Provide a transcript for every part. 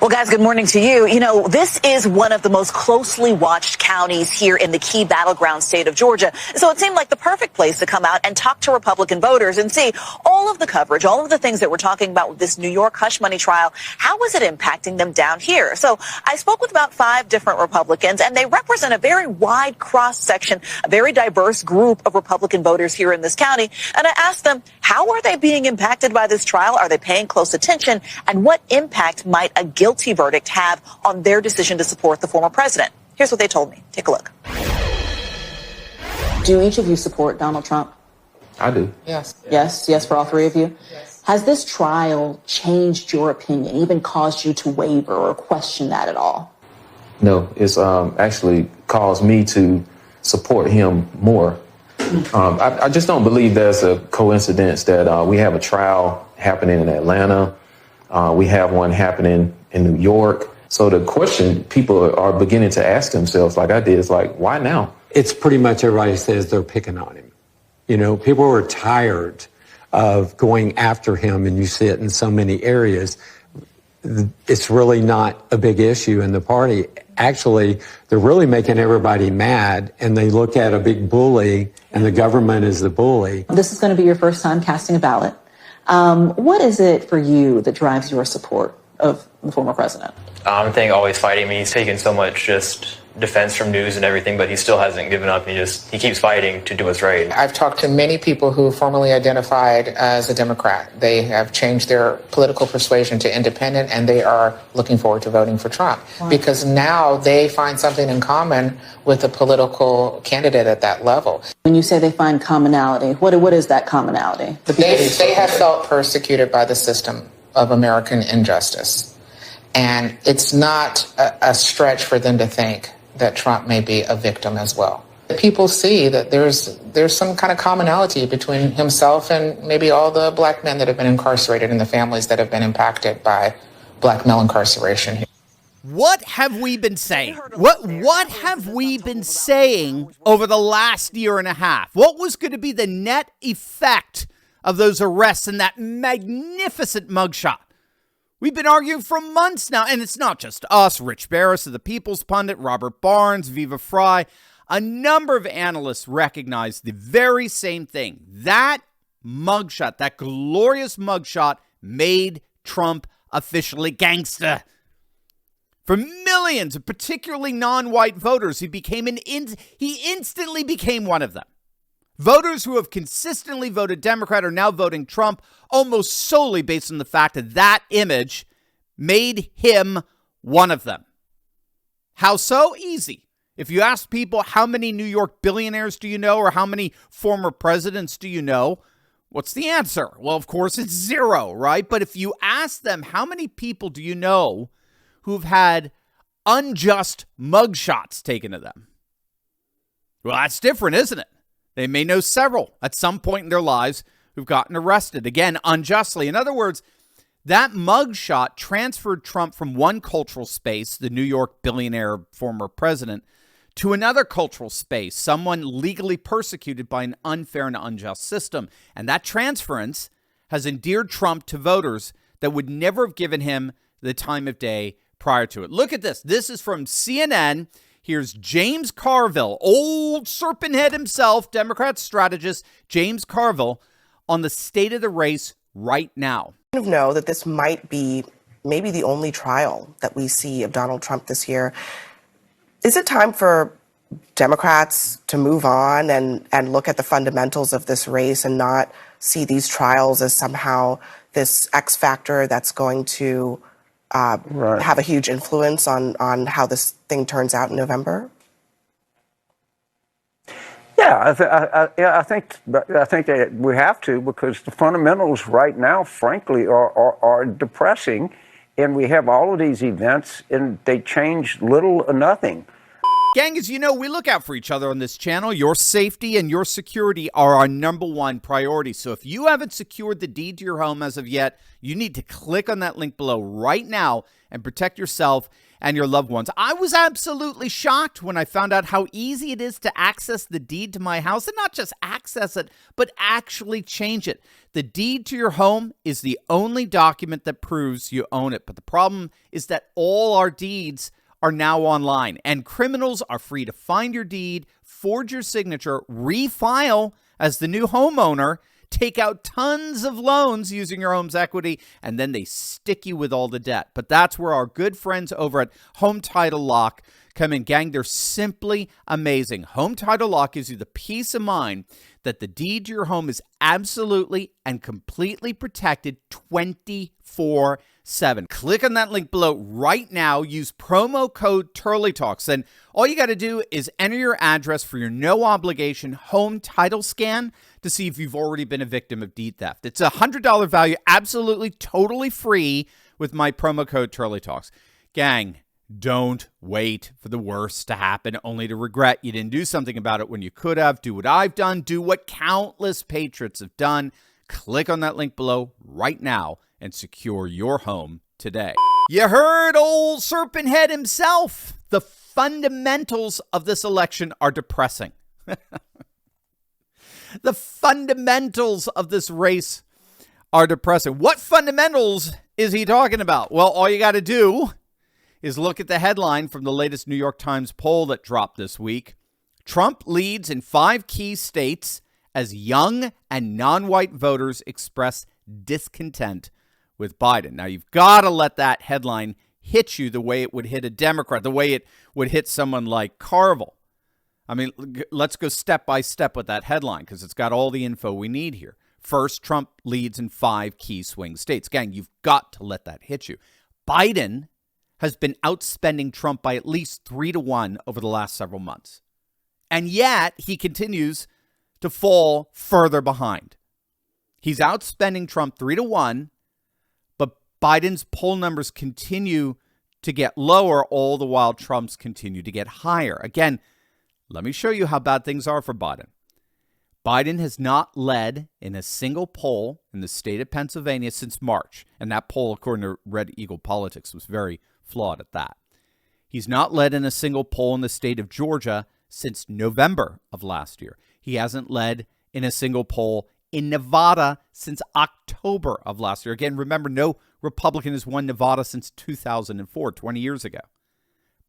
Well, guys, good morning to you. You know, this is one of the most closely watched counties here in the key battleground state of Georgia. So it seemed like the perfect place to come out and talk to Republican voters and see all of the coverage, all of the things that we're talking about with this New York hush money trial. How is it impacting them down here? So I spoke with about 5 different Republicans, and they represent a very wide cross section, a very diverse group of Republican voters here in this county. And I asked them, how are they being impacted by this trial? Are they paying close attention? And what impact might a guilty verdict have on their decision to support the former president? Here's what they told me. Take a look. Do each of you support Donald Trump? I do. Yes. Yes for all 3 of you? Yes. Has this trial changed your opinion, even caused you to waver or question that at all? No, it's actually caused me to support him more. I just don't believe there's a coincidence that we have a trial happening in Atlanta. We have one happening in New York. So the question people are beginning to ask themselves, like I did, is like, why now? It's pretty much everybody says they're picking on him. You know, people are tired of going after him, and you see it in so many areas. It's really not a big issue in the party. Actually, they're really making everybody mad, and they look at a big bully, and the government is the bully. This is going to be your first time casting a ballot. What is it for you that drives your support of the former president? I think always fighting. I mean, he's taken so much just defense from news and everything, but he still hasn't given up. He keeps fighting to do what's right. I've talked to many people who formerly identified as a Democrat. They have changed their political persuasion to independent, and they are looking forward to voting for Trump. Wow. Because now they find something in common with a political candidate at that level. When you say they find commonality, what is that commonality? They have felt persecuted by the system of American injustice. And it's not a stretch for them to think that Trump may be a victim as well. People see that there's some kind of commonality between himself and maybe all the black men that have been incarcerated and the families that have been impacted by black male incarceration. What have we been saying? What have we been saying over the last year and a half? What was going to be the net effect of those arrests and that magnificent mugshot? We've been arguing for months now, and it's not just us. Rich Barris of the People's Pundit, Robert Barnes, Viva Fry, a number of analysts recognize the very same thing. That mugshot, that glorious mugshot, made Trump officially gangsta. For millions of particularly non-white voters, he instantly became one of them. Voters who have consistently voted Democrat are now voting Trump almost solely based on the fact that that image made him one of them. How so? Easy. If you ask people how many New York billionaires do you know or how many former presidents do you know, what's the answer? Well, of course, it's 0, right? But if you ask them how many people do you know who've had unjust mugshots taken of them, well, that's different, isn't it? They may know several at some point in their lives who've gotten arrested, again, unjustly. In other words, that mugshot transferred Trump from one cultural space, the New York billionaire former president, to another cultural space, someone legally persecuted by an unfair and unjust system. And that transference has endeared Trump to voters that would never have given him the time of day prior to it. Look at this. This is from CNN. Here's James Carville, old serpent head himself, Democrat strategist James Carville, on the state of the race right now. I know that this might be maybe the only trial that we see of Donald Trump this year. Is it time for Democrats to move on and look at the fundamentals of this race and not see these trials as somehow this X factor that's going to have a huge influence on how this thing turns out in November? Yeah, I think that we have to, because the fundamentals right now, frankly, are depressing, and we have all of these events, and they change little or nothing. Gang, as you know, we look out for each other on this channel. Your safety and your security are our #1 priority. So if you haven't secured the deed to your home as of yet, you need to click on that link below right now and protect yourself and your loved ones. I was absolutely shocked when I found out how easy it is to access the deed to my house, and not just access it, but actually change it. The deed to your home is the only document that proves you own it. But the problem is that all our deeds are now online, and criminals are free to find your deed, forge your signature, refile as the new homeowner, take out tons of loans using your home's equity, and then they stick you with all the debt. But that's where our good friends over at Home Title Lock come in. Gang, they're simply amazing. Home Title Lock gives you the peace of mind that the deed to your home is absolutely and completely protected 24/7. Click on that link below right now. Use promo code TurleyTalks. And all you got to do is enter your address for your no-obligation home title scan to see if you've already been a victim of deed theft. It's a $100 value, absolutely totally free with my promo code TurleyTalks. Gang, don't wait for the worst to happen only to regret you didn't do something about it when you could have. Do what I've done. Do what countless patriots have done. Click on that link below right now and secure your home today. You heard old Serpent Head himself. The fundamentals of this election are depressing. The fundamentals of this race are depressing. What fundamentals is he talking about? Well, all you got to do is look at the headline from the latest New York Times poll that dropped this week. Trump leads in 5 key states as young and non-white voters express discontent with Biden. Now, you've got to let that headline hit you the way it would hit a Democrat, the way it would hit someone like Carville. I mean, let's go step by step with that headline because it's got all the info we need here. First, Trump leads in 5 key swing states. Gang, you've got to let that hit you. Biden has been outspending Trump by at least 3-1 over the last several months. And yet, he continues to fall further behind. He's outspending Trump 3-1, but Biden's poll numbers continue to get lower, all the while Trump's continue to get higher. Again, let me show you how bad things are for Biden. Biden has not led in a single poll in the state of Pennsylvania since March. And that poll, according to Red Eagle Politics, was very flawed at that. He's not led in a single poll in the state of Georgia since November of last year. He hasn't led in a single poll in Nevada since October of last year. Again, remember, no Republican has won Nevada since 2004, 20 years ago.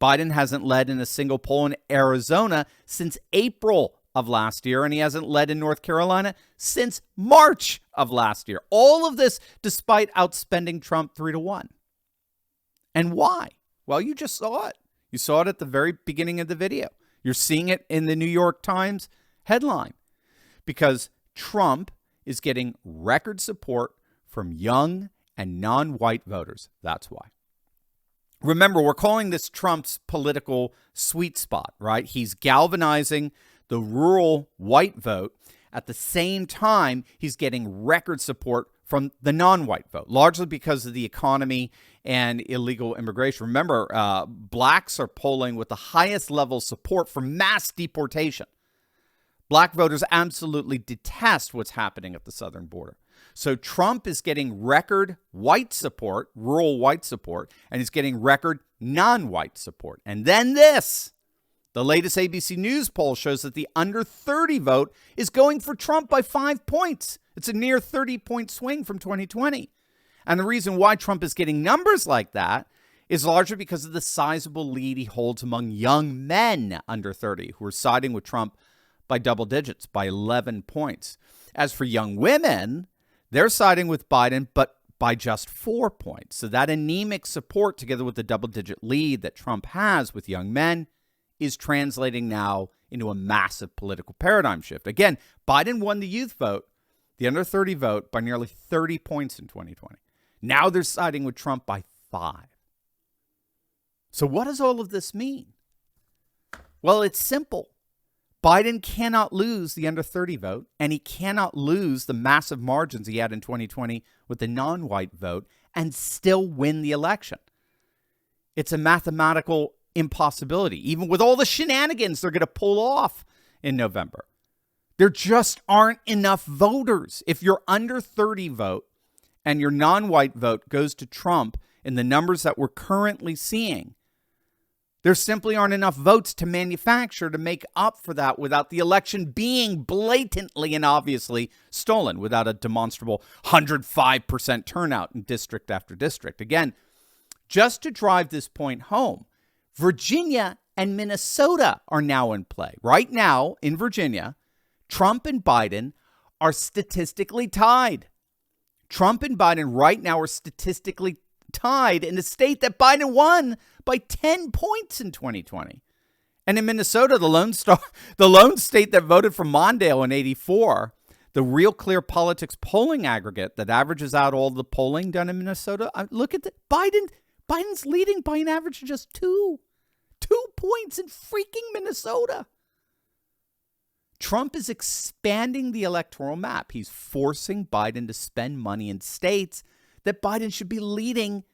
Biden hasn't led in a single poll in Arizona since April of last year, and he hasn't led in North Carolina since March of last year. All of this despite outspending Trump 3-1. And why? Well, you just saw it. You saw it at the very beginning of the video. You're seeing it in the New York Times headline because Trump is getting record support from young and non-white voters. That's why. Remember, we're calling this Trump's political sweet spot, right? He's galvanizing the rural white vote. At the same time, he's getting record support from the non-white vote, largely because of the economy and illegal immigration. Remember, blacks are polling with the highest level of support for mass deportation. Black voters absolutely detest what's happening at the southern border. So Trump is getting record white support, rural white support, and he's getting record non-white support. And then this. The latest ABC News poll shows that the under 30 vote is going for Trump by 5 points. It's a near 30-point swing from 2020. And the reason why Trump is getting numbers like that is largely because of the sizable lead he holds among young men under 30 who are siding with Trump by double digits, by 11 points. As for young women, they're siding with Biden, but by just 4 points. So that anemic support, together with the double-digit lead that Trump has with young men, is translating now into a massive political paradigm shift. Again, Biden won the youth vote, the under 30 vote, by nearly 30 points in 2020. Now they're siding with Trump by 5. So what does all of this mean? Well, it's simple. Biden cannot lose the under 30 vote, and he cannot lose the massive margins he had in 2020 with the non-white vote and still win the election. It's a mathematical impossibility, even with all the shenanigans they're going to pull off in November. There just aren't enough voters. If your under 30 vote and your non-white vote goes to Trump in the numbers that we're currently seeing, there simply aren't enough votes to manufacture to make up for that without the election being blatantly and obviously stolen, without a demonstrable 105% turnout in district after district. Again, just to drive this point home, Virginia and Minnesota are now in play. Right now in Virginia, Trump and Biden are statistically tied. Trump and Biden right now are statistically tied in a state that Biden won by 10 points in 2020. And in Minnesota, the lone state that voted for Mondale in 84, the Real Clear Politics polling aggregate that averages out all the polling done in Minnesota, look at Biden's leading by an average of just 2 points in freaking Minnesota. Trump is expanding the electoral map. He's forcing Biden to spend money in states that Biden should be leading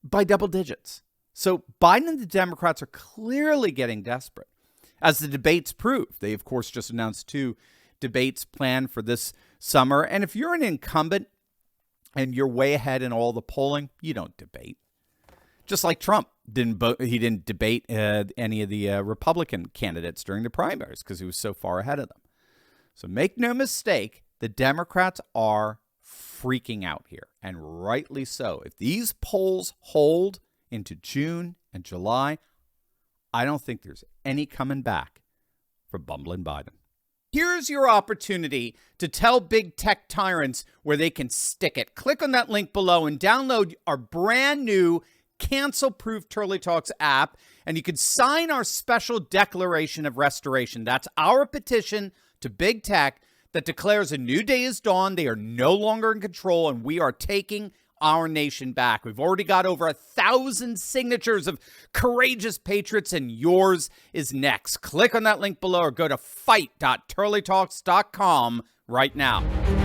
by double digits. So Biden and the Democrats are clearly getting desperate, as the debates prove. They, of course, just announced 2 debates planned for this summer. And if you're an incumbent and you're way ahead in all the polling, you don't debate. Just like Trump he didn't debate any of the Republican candidates during the primaries because he was so far ahead of them. So make no mistake, the Democrats are freaking out here, and rightly so. If these polls hold into June and July, I don't think there's any coming back for bumbling Biden. Here's your opportunity to tell big tech tyrants where they can stick it. Click on that link below and download our brand new cancel-proof Turley Talks app, and you can sign our special declaration of restoration. That's our petition to big tech that declares a new day is dawned. They are no longer in control, and we are taking our nation back. We've already got over 1,000 signatures of courageous patriots, and yours is next. Click on that link below or go to fight.turleytalks.com right now.